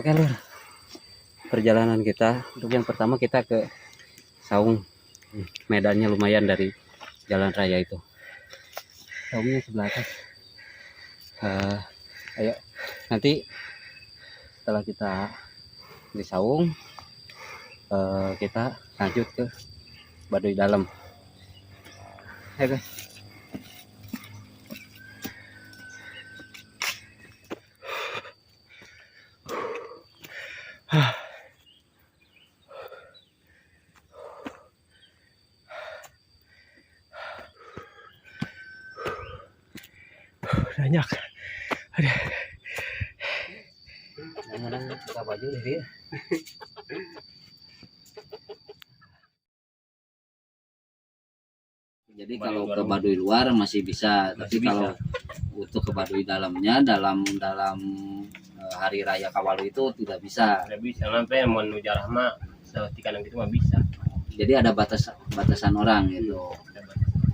Oke Lur, perjalanan kita untuk yang pertama kita ke Saung. Medannya lumayan dari jalan raya itu. Saungnya sebelah atas. Ayo nanti setelah kita di Saung kita lanjut ke Baduy Dalam. Ayo guys. Banyak. Aduh. Kadang buka baju deh. Jadi kalau ke Baduy luar masih bisa, tapi kalau untuk ke Baduy dalamnya dalam hari raya Kawalu itu tidak bisa. Tidak bisa, sampai mau nujarah mah seketika gitu mah bisa. Jadi ada batasan orang gitu.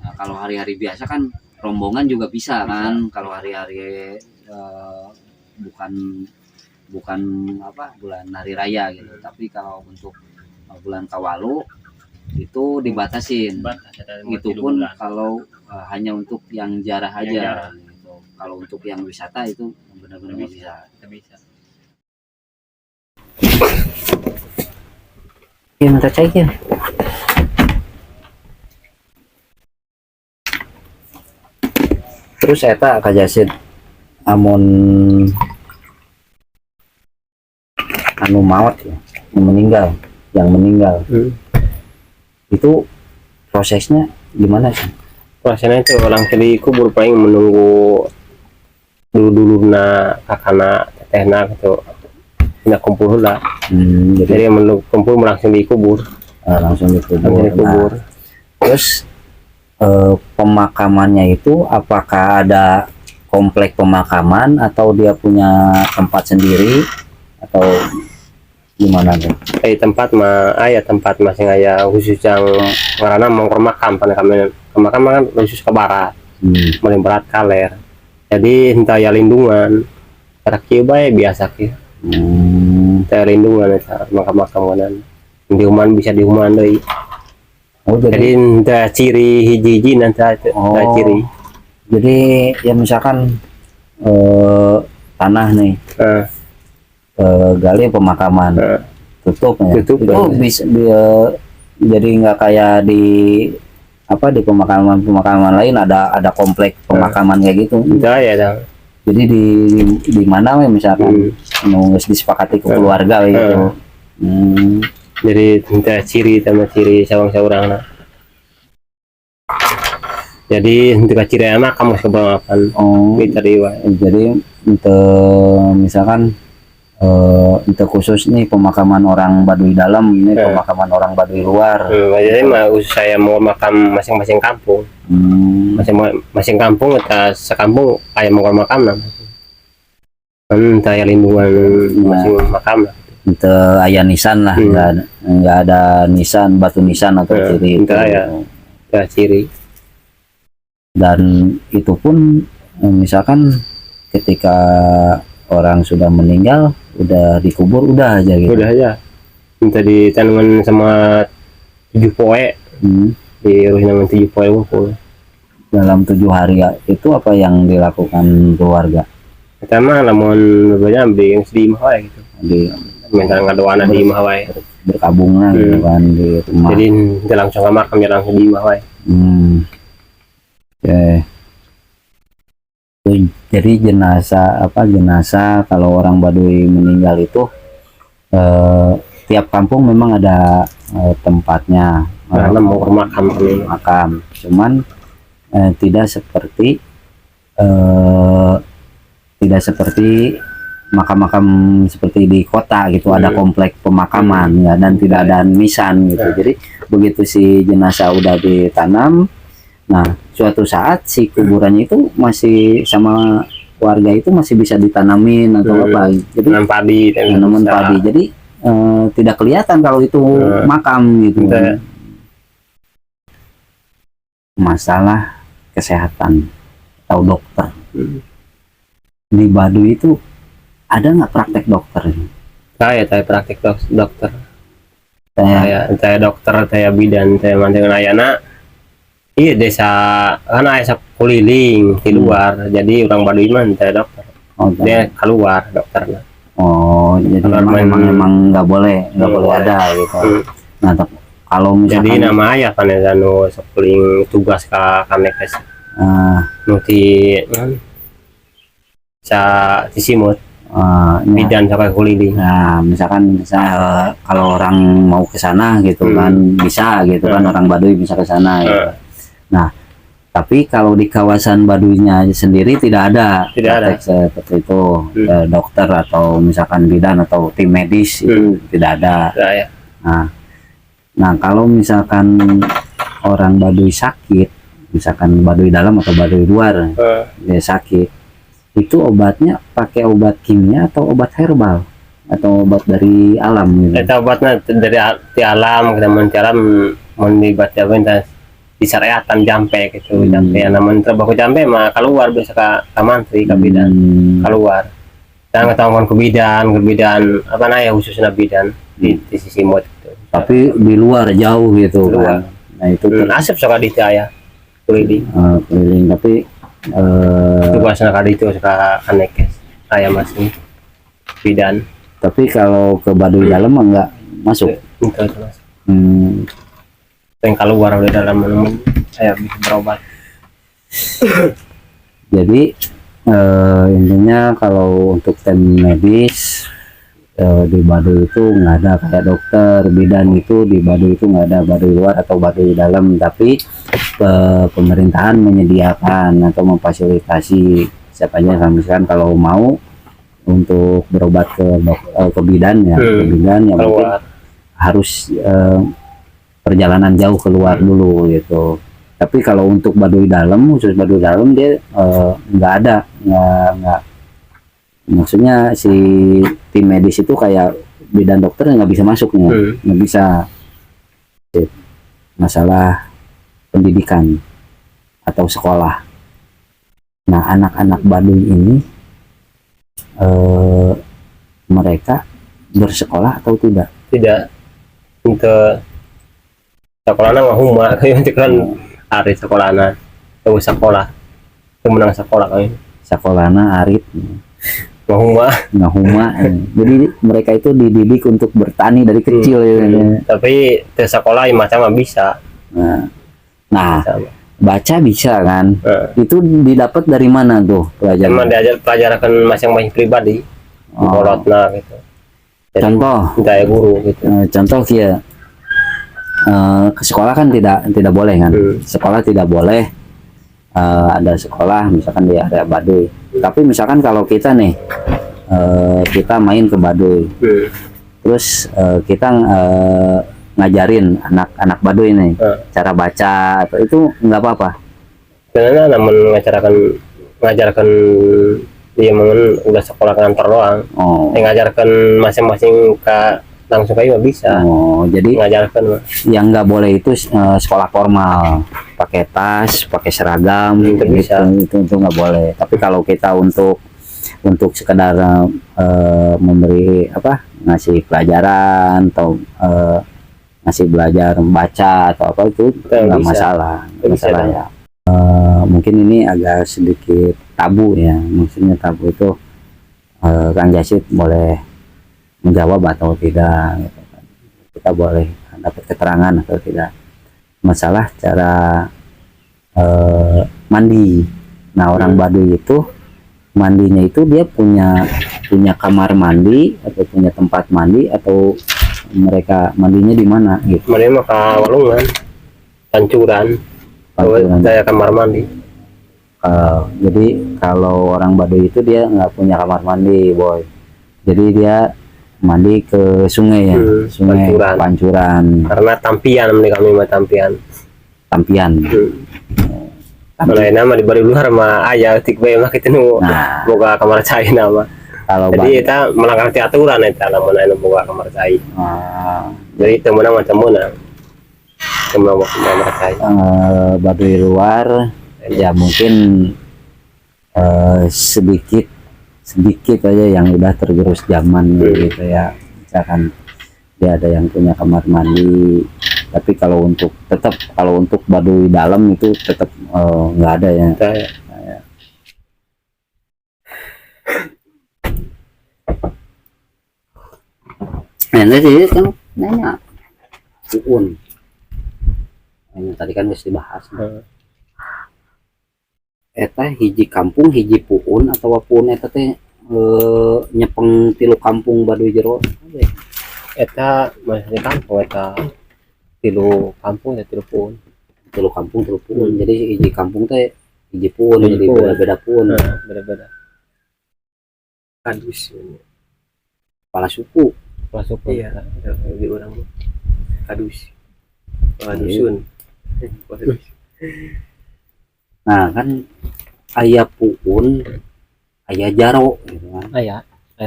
Nah, kalau hari-hari biasa kan rombongan juga bisa kan. Kalau hari-hari bukan bulan hari raya gitu. Tapi kalau untuk bulan Kawalu itu dibatasin. Itu pun kalau hanya untuk yang jarah aja gitu. Kalau untuk yang wisata itu benar-benar bisa. Iya, minta caikin. Terus eta kajasid amun anu maut ya, yang meninggal. Itu prosesnya gimana sih? Prosesnya itu orang dikubur paling menunggu dulu kakana tetehna gitu. Tidak kumpul lah. Jadi yang kumpul langsung dikubur. Langsung dikubur. Nah, terus pemakamannya itu apakah ada komplek pemakaman atau dia punya tempat sendiri atau gimana tuh? Tempat masing aya khusus yang karena mau ke makam kan khusus ke barat. Paling berat kaler. Jadi entah ya lindungan. Cara kieu bae biasa kieu. Saya lindungan makam-makam kanan. Dihuman bisa dihuman deui. Jadi entah ciri hiji-hiji nanti ciri. Jadi ya misalkan tanah nih. Gali pemakaman. Tutup ya. Itu bisa jadi nggak kayak di pemakaman lain ada komplek pemakaman kayak gitu. Jadi di mana misalkan nunggu disepakati ke keluarga gitu. Jadi minta ciri sawang-sawang lah. Jadi untuk ciri anak kamu kebanyakan. Jadi untuk misalkan untuk khusus nih pemakaman orang Baduy Dalam, ini pemakaman orang Baduy luar. Jadi mah saya mau makam masing-masing kampung. Masing kampung atau sekampung kayak mau makam lah. Saya lindungan masing makam lah. Itu ayah nisan lah, nggak ada nisan, batu nisan atau ciri. Itu ciri. Dan itu pun misalkan ketika orang sudah meninggal, udah dikubur, udah aja gitu. Udah aja. Minta ditanaman sama 7 poe. Diurusin sama 7 poe ngumpul. Dalam 7 hari ya, itu apa yang dilakukan keluarga? Pertama lamun banyak yang sedih mah gitu. Minta ngadoana di imah wae. Berkabungnya gitu kan di rumah. Jadi langsung ke makam ya langsung di imah wae. Jadi jenazah kalau orang Baduy meninggal itu tiap kampung memang ada tempatnya mau ke makam. Cuman tidak seperti makam-makam seperti di kota gitu. Ada komplek pemakaman ya, dan tidak ada nisan gitu. Jadi begitu si jenazah udah ditanam, nah suatu saat si kuburannya itu masih sama warga itu masih bisa ditanamin atau apa. Jadi tanaman padi. Jadi tidak kelihatan kalau itu makam gitu. Masalah kesehatan atau dokter di Baduy itu ada nggak praktek dokter? saya praktik dokter. Saya Saya dokter, saya bidan, saya mantan ayana. Iya desa kan ayah keliling di luar, jadi orang Baduy mah saya dokter. oh, Dia keluar dokternya. oh jadi Kalau memang nggak boleh ada gitu. Hmm. Nah kalau Jadi misalkan nama ayah kan ya anu sekeling tugas ke kanekes nuti sa disimut ya, bidan sampai keliling. nah misalkan kalau orang mau ke sana gitu kan bisa gitu kan, orang Baduy bisa ke sana gitu. Nah tapi kalau di kawasan Baduynya sendiri tidak ada praktek seperti itu, dokter atau misalkan bidan atau tim medis itu tidak ada. Ya. Nah kalau misalkan orang Baduy sakit, misalkan Baduy dalam atau Baduy luar dia sakit, itu obatnya pakai obat kimia atau obat herbal atau obat dari alam gitu? Itu obatnya dari alam, kita mencari mendibat disyariatan jampe gitu. Jampe yang namanya baku jampe mah keluar bisa ke mantri ke bidan keluar. Dan ketahuan ke bidan apa namanya khususnya bidan di sisi mot gitu. Tapi di luar jauh gitu luar. Kan. Nah itu asap suka di saya keliling. Keliling tapi tugasnya kali itu suka kanekes saya masih bidan. Tapi kalau ke Baduy dalam mah nggak masuk. Itu masuk. Yang keluar udah dalam menemukan saya bisa berobat. Jadi intinya kalau untuk tim medis di Baduy itu nggak ada kayak dokter bidan, itu di Baduy itu nggak ada, Baduy luar atau Baduy dalam. Tapi pemerintahan menyediakan atau memfasilitasi siapa aja misalkan kalau mau untuk berobat ke bidan ya, ke bidan yang mungkin harus perjalanan jauh keluar dulu gitu. Tapi kalau untuk Baduy dalam, khusus Baduy dalam dia nggak ada, nggak maksudnya si tim medis itu kayak bidan dokter nggak bisa masuknya, nggak bisa. Masalah pendidikan atau sekolah. Nah anak-anak Baduy ini mereka bersekolah atau tidak? Tidak. Untuk sekolahnya mah huma kayak kan hari sekolahnya tahu sekolah menang sekolah kayak sekolahnya arit huma jadi mereka itu dididik untuk bertani dari kecil ya. Tapi ke sekolah macam bisa nah baca bisa kan itu didapat dari mana tuh pelajaran? Emang diajar pelajaran masing-masing pribadi bolotna gitu. Jadi, contoh saya guru gitu. Contoh ya ke sekolah kan tidak boleh kan, sekolah tidak boleh ada sekolah misalkan di area Baduy. Tapi misalkan kalau kita nih kita main ke Baduy, terus kita ngajarin anak-anak Baduy nih cara baca atau itu nggak apa-apa? Sebenarnya namun ngajarkan dia udah sekolah kantor doang. Ngajarkan masing-masing ke langsung kayak bisa. Jadi ngajarkan yang nggak boleh itu sekolah formal, pakai tas, pakai seragam, itu nggak boleh. Tapi kalau kita untuk sekedar memberi ngasih pelajaran atau ngasih belajar membaca atau apa itu nggak masalah, ya. Mungkin ini agak sedikit tabu ya, maksudnya tabu itu Kang Jasid boleh menjawab atau tidak gitu kan. Kita boleh dapat keterangan atau tidak masalah cara mandi. Nah orang Baduy itu mandinya itu dia punya kamar mandi atau punya tempat mandi atau mereka mandinya di mana gitu? Mandinya mah ke walungan pancuran. Saya kamar mandi. Jadi kalau orang Baduy itu dia nggak punya kamar mandi, boy. Jadi dia mandi ke sungai ya, sungai pancuran. Karena tampian kami mah tampian. Kalau nama di Baduy luar mah ayah tik bae mah kita nu boga kamar cai nama. Kalau jadi kita melanggar aturan eta lamun anu boga kamar cai. Jadi temenang macam mana? Temenang kamar cai. Baduy luar ya mungkin sedikit aja yang udah tergerus zaman gitu ya. misalkan dia ada yang punya kamar mandi, tapi kalau untuk Baduy dalam itu tetap nggak ada ya. Saya Nah, tadi kan nanya puun. Ini tadi kan mesti dibahas. Eta hiji kampung hiji puun atau puun eta teh nyepeng tilu kampung Baduy jero. eta masih kampung eta tilu kampung ya tilu pun. Tilu kampung tilu puun. Jadi hiji kampung teh hiji puun, Hiji jadi puun. beda-beda puun. Beda-beda. Kadus Kepala suku. masuk Iya. di orang kadus. Dusun. Kadus. Nah, kan aya puun, aya jaro gitu kan. Aya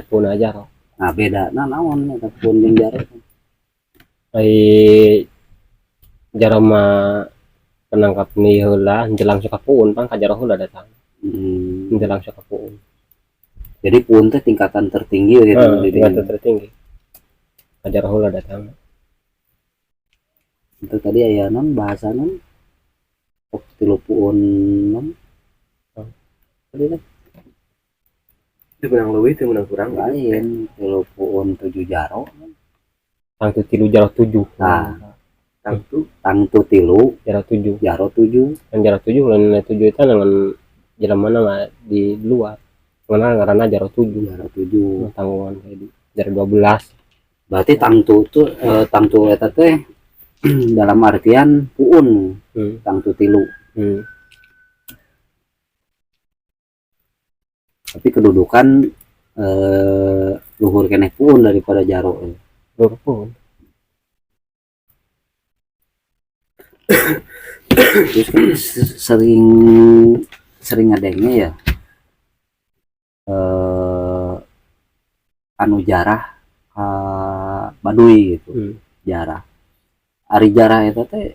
pun aja kok. Nah, beda naon eta puun jeung jaro. Jaro mah penangkap nih heula jelang suka pun pang kajaro heula datang. Jelang suka pun. Jadi puun teh tingkatan tertinggi gitu di Tingkatan tertinggi. Kajaro heula datang. Itu tadi aya non bahasa non tilu puun non. Tadi teh Itu menang leuwih itu menang kurang. lain tilu puun 7 jaro. Tang tu tilu jaro 7. Nah, Tangtu tangtu tilu Jaro 7. jaro 7. Yang jaro 7 lain 7 itu dengan jalan mana mah di luar. Karena jaro 7. Jaro 7. Tanggungan kayak di jaro 12. Berarti tangtu tuh tangtu eta teh dalam artian puun, tangtu tilu. Tapi kedudukan luhur keneh puun daripada jaro. Luhur pun. Terus kan sering ngadengnya ya anu jarah Baduy gitu. Jarah. Ari jarah eta teh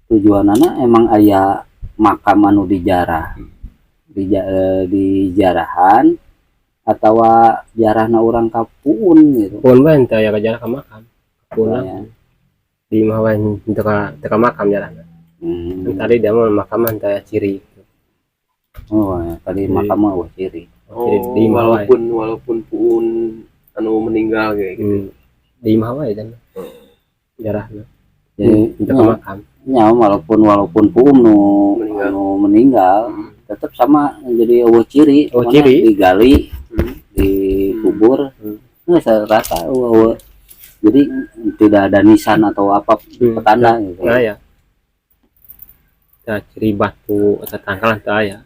tujuanana emang aya makam anu dijarah. Di jarahan atau jarahna orang kapuun gitu. Pun bae teh ya jarak ka makam. Pun Ya. di mah bae teu ka makam jalan. Tadi dia mau makam teh ciri. Oh, ya. Tadi makam mah ciri. Ciri di mah wae. walaupun puun anu meninggal kayak gitu. Di mah wae dan jarahna. Jadi Teu ka makam. ya walaupun puun Meninggal. anu meninggal tetap sama jadi eueuh ciri. Eueuh Mana ciri. digali, dikubur. Nggak serata eueuh. Jadi tidak ada nisan atau apa petanda gitu. Nah ya. Ciri batu atau tangkalan teu aya.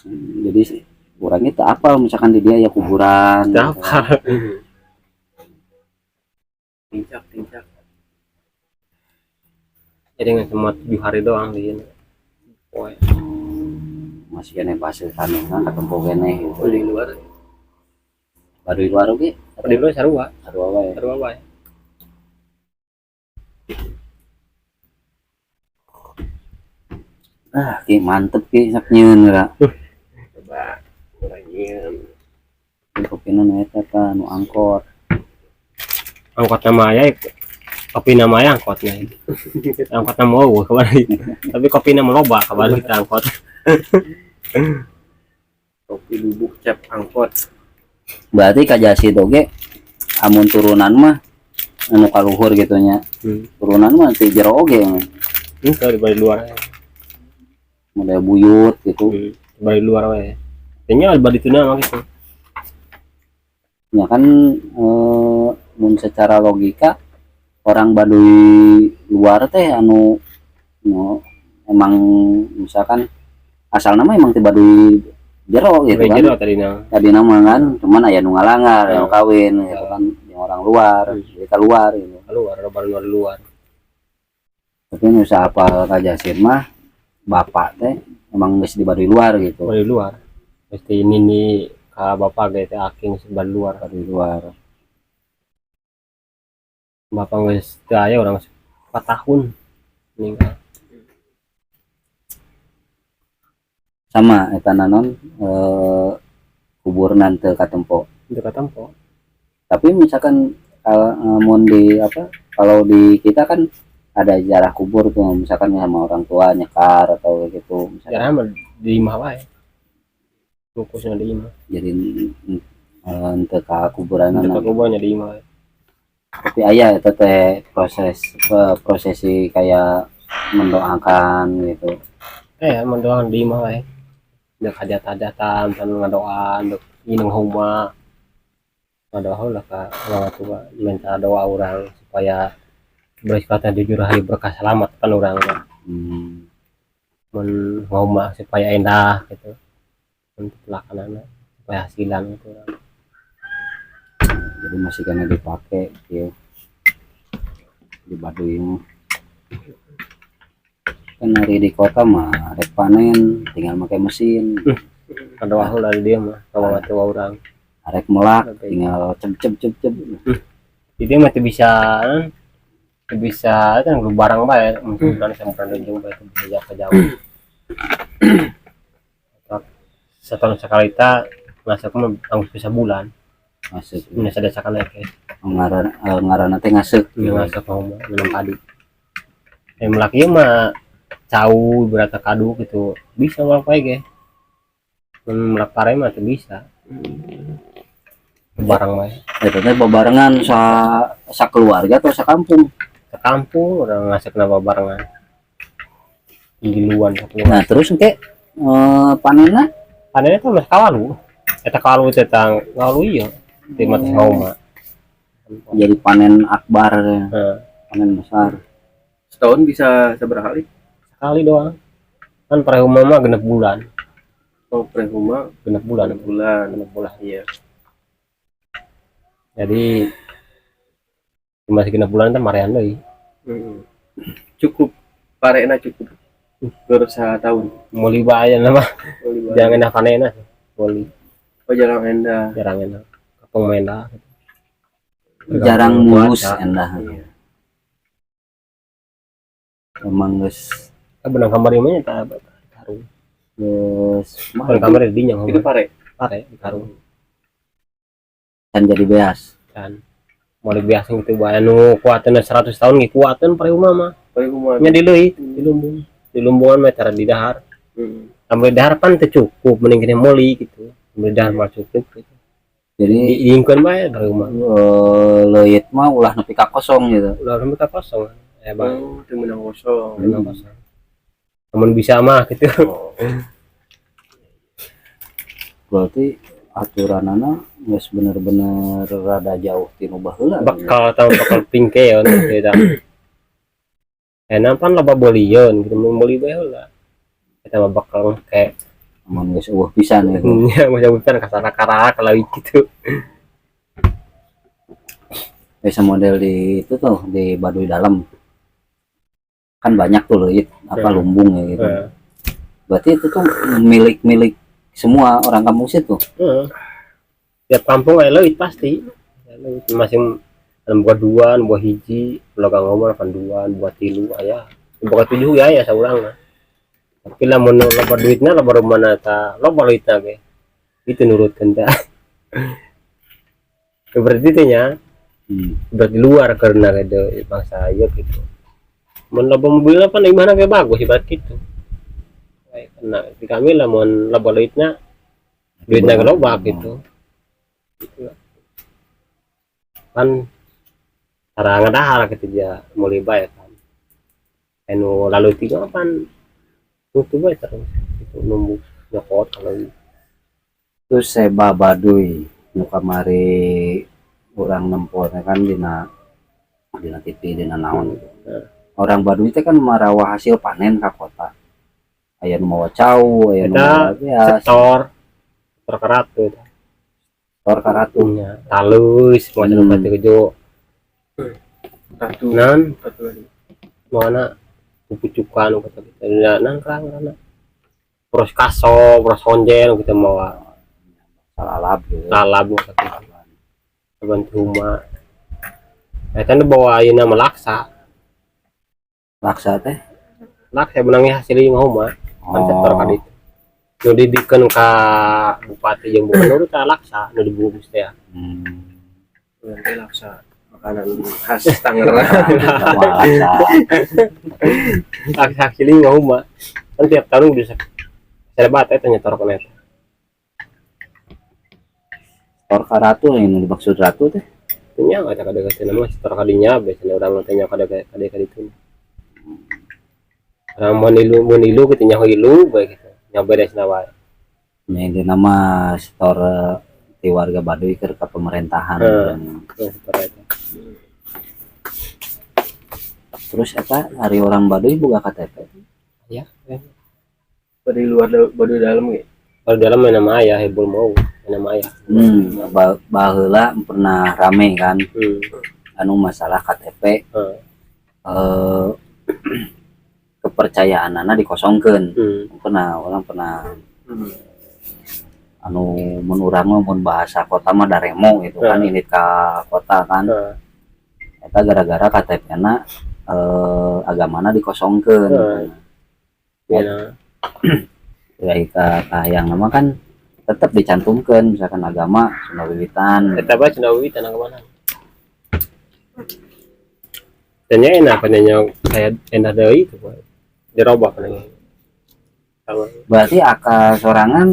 Jadi orangnya tak apa misalkan di dia ya kuburan. Teu apa. Tincak. Jadi nggak cuma 7 hari doang di sini. Poe. Masih kene pasir sana kan ketemu kene gitu. Di luar. Baduy luar oge. Di luar sarua. Sarua wae. Sarua wae. Ki mantep ki sak nyeun ra. Coba ngurangin. Kopinan eta ka nu angkot. Angkot nama aya kopi nama aya angkotnya. Angkot nama mau kembali. Tapi kopi nama loba kembali kita angkot. Kopi bubuk cap angkot. Berarti kajasi oge amun turunan mah anu kaluhur gitu nya. Turunan mah ti jero oge. Itu di luar. Model buyut gitu. Di luar wae. Kayaknya ada di tuna mah gitu. Ya kan mun secara logika orang Baduy luar teh anu emang misalkan asal nama emang ti Baduy jero gitu kan. Jero tadi nama kan cuman aya nu ngalangar yang kawin gitu kan yang orang luar jadi keluar gitu. Keluar luar. Tapi nu apa kajasin mah bapak teh emang geus di Baduy luar gitu. Baduy luar. Mesti ini ka bapak ge teh aking Baduy luar. Baduy luar. Bapak geus teu aya urang 4 tahun meninggal. Sama eta nanon kuburan teu katempo. Itu katempo. Tapi misalkan kalau kalau di kita kan ada jarah kubur tuh, misalkan sama orang tua nyekar atau gitu misalkan. Jarang mah di imah wae. Fokusnya di imah. Jadi untuk ke kuburan Untuk anak. kuburannya di imah. Tapi ayah teteh prosesi kayak mendoakan gitu. Mendoakan di imah wae. Dek hajat-hajatan, kan ngadoa, dek ineng huma. Ngadoa lah ka orang tua, minta doa orang supaya berkata jujur hari berkah selamat kan orang men huma supaya indah gitu. Untuk pelaksanaan supaya hasilan gitu. Jadi masih kena dipakai ya di Baduy mah. Kan hari di kota mah rek panen tinggal pakai mesin, Ngadoa heula dari dia mah kalau tua orang. rek melak tinggal cep. Jadi mah teu bisa kan barang bae mungkin kan sampai jeung bae bisa ke jauh. Setahun sekali ta masak mah tanggung bisa bulan. Masuk Ini sada sakana ke. ngaran teh ngasek Ini masak mau minum padi. Melaki mah cau berata kadu gitu bisa melak bae ge. Melak pare mah teu bisa. Barang bae. eta teh bebarengan sa keluarga atau sa kampung. Ke kampung orang ngasih kenapa barengan. Di luar Nah terus engke panenna panennya tuh mas kawalu. Eta kawalu teh tang kawalu ieu. Di mata hauma. jadi panen akbar ya. Nah, Panen besar. Setahun bisa seberapa kali? sekali doang. Kan prehuma mah genep bulan. Oh, prehuma Genep bulan. bulan. Genep bulan. Iya. Jadi masih genep bulan kan marian deui. Cukup parena cukup berusaha tahun. Meuli bae mah jangan enak panena. Meuli Oh, jarang endah. jarang enak. Kapung menda. Jarang mulus cuaca. endah. Iya. Emang geus Benang kamar ieu mah ta karung. mahal Kamar di dinya Itu pare. pare di karung. kan jadi beas. Kan mau biasa gitu bae anu kuatna 100 tahun ge kuatan prehuma mah. Prehuma. Nya di leuit, di lumbung. Di lumbungan mah cara di dahar. Sampai dahar pan teu cukup mending kene moli gitu. Sampai dahar mah cukup gitu. Jadi Diingkeun bae prehuma. leuit mah ulah nepi ka kosong gitu. Udah sampai ka kosong. Ya bae. Oh, itu menang kosong. Memang kosong. Namun bisa mah gitu. Berarti aturanana geus bener-bener rada jauh ti nu baheula. Bakal tahun bakal pingkeun gitu. Enak pan loba bolieun gitu mun boli bae heula. Kita mah bakal kayak Amun geus eueuh pisan gitu. ya macam bukan kasara-kara kalau gitu. Bisa model di itu tuh di Baduy Dalam. Kan banyak tuh leuit lumbung ya gitu. Berarti itu tuh milik semua orang kampung situ. Tiap kampung ada leuit pasti. Leuit masing buat duaan, buat hiji, belakang ngomong kan duaan, buat tilu aya. Buat 7 ya ya saurang mah. Tapi lamun loba duitna loba rumahna ta, loba leuitna ge. Itu nurutkeun teh. Berarti teh nya berarti luar karena ada bangsa ieu gitu. Mun loba mobilna pan imahna ge bagus ibarat kitu. Karena di kami lamun loba duitna ge loba gitu. Kan cara ngadahar gitu dia mulai bae kan. Anu lalu tiga pan itu bae terus itu numbuh nyokot kalau Terus seba Baduy nu kamari urang nempelnya kan dina TV dina naon gitu. Orang Baduy teh kan marawa hasil panen ka kota. Aya nu mawa cau, aya nu mawa beas, sektor terkeratu tor karatu. nya talus macam batu kejo Satu. nan Satu lagi. mana pupucukan kata kita ya nangkrang karena pros kaso pros honjen kita mau Salalab gitu. lalab kata kita bantu rumah kan bawa ayeuna melaksa Laksa teh. benangi hasil yang rumah kan sektor kadit nu didikeun ka bupati jeung gubernur teh laksa nu dibungkus teh Nanti laksa makanan khas Tangerang. Sama laksa. Saksi lima huma kan tiap tahun bisa saya batai tanya taruh ke net Tor ka ratu yang dimaksud ratu teh. nya ada kada kada nama taruh kadinya biasanya orang tanya kada kada kada itu orang menilu ketinya ilu baik gitu nyoba deh senawai Nya ini nama store di warga Baduy ke pemerintahan. seperti itu Terus eta hari orang Baduy boga KTP. ya Di luar baru dalam gitu. kalau dalam main nama ayah hebul mau main nama ayah Baheula pernah rame kan anu masalah KTP eh kepercayaan anak dikosongkeun. Orang pernah anu mun urang mah mun bahasa kota mah daremo gitu kan ini ka kota kan. Eta gara-gara KTP-na agamana dikosongkeun. ya Ya yang nama kan tetap dicantumkan misalkan agama Sunda Wiwitan. kita baca nawi tanah kemana tanya enak penanya kayak enak dari itu Pak. Dirobah penanya sama Berarti akal sorangan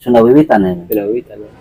Sunda Wiwitan ya. nawi tanah